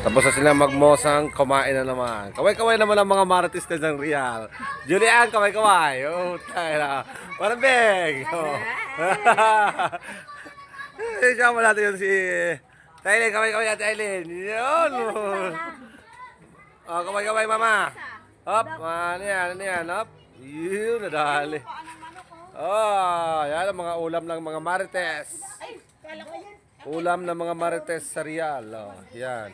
Tapos na sila magmosang, kumain na naman. Kaway-kaway naman ang mga marites na dyan real. Julian, kaway-kaway. Oh, tayo na. Parang beg. Oh. Isama natin yun si Taylin. Kaway-kaway natin, Taylin. Yun. Oh, kaway-kaway, mama. Hop, ano yan, hop. Yun, nadali. Oh, yan ang mga ulam ng mga marites. Ulam ng mga marites sa real. Oh, yan.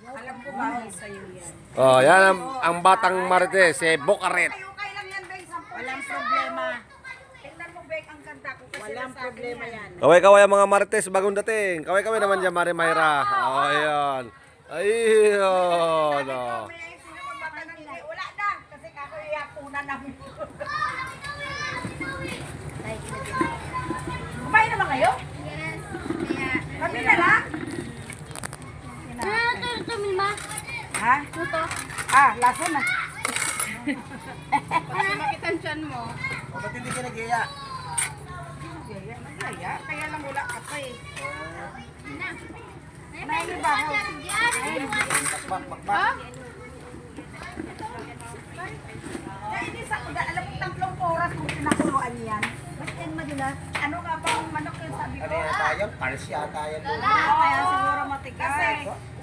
Alam ko ba sa'yo yan? Oh, yan ang batang marites, si Bukaret. Walang problema. Tingnan mo, Bek, ang kanta ko kasi walang problema yan. Kaway-kaway ang mga marites, bagong dating. Kaway-kaway naman dyan, Mari Mayra. Oh, ayan. Ayun. Oh. Wala na, kasi kakuyapunan na. Kumain naman kayo? Yes. Kaya, Kami na lang? ito, Milma. Ha? Ito. Laso na. Para makita ang tiyan mo. O, ba't hindi ka nag-iya? Nagaya, kaya lang wala ka pa eh. Na. Naibahaw. Bakbak. Kainis ako, alam mo, 3 oras kung pinakuluan yan. Ba't yan madula? Ano nga ba ang manok yung sabi ko? Ano yata yun? Pars yata yan. Kaya siguro matigas. Kasi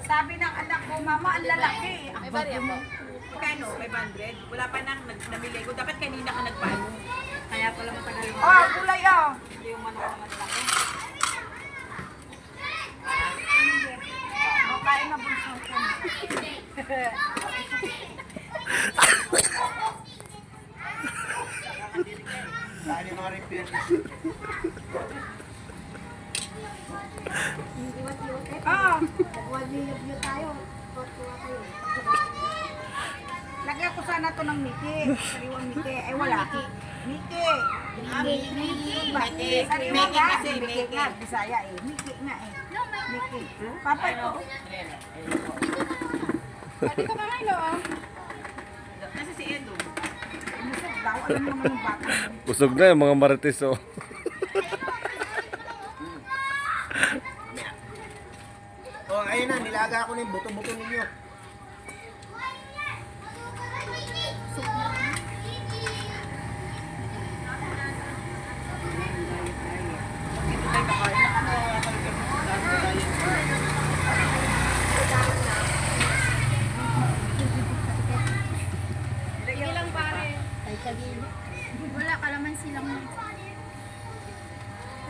sabi ng anak ko, mama, ang lalaki. May barya po. Magkano? 500? Wala pa nang namili ko. Dapat kanina ka nagpaano. Kaya pala matagal mo. Oh, gulay oh. Yung manok naman laki. Makain na bunso ko. Saan yung mga repair? Oh, Huwag niyo tayo. Tuwa kayo. lagyan ko sana to ng Miki. Sariwang Miki. Eh, wala. Miki. Miki. Sariwang nga. Miki nga. Bisaya eh. Miki nga eh. Miki. Papay ko. Pwede ka mamay, no? Nasa si Edo. Musog daw. Alam naman yung bata. Busog na yung mga marites, oh. O, ayun na, nilaga ko na yung buto-buto ninyo. Sige lang, pare. Ay, sabihin. Wala, kalaman silang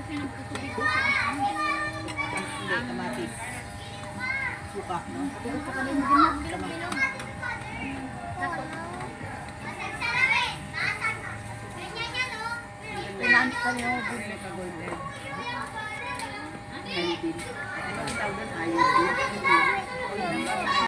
kasi nagtutubig ko sa Hindi, kamatis. Suka, no? Gusto ka rin din magbilog-bilog. Nato. Pinanit ka niyo. Golden. Ayun din. Ano ang tawag doon? Ayun din.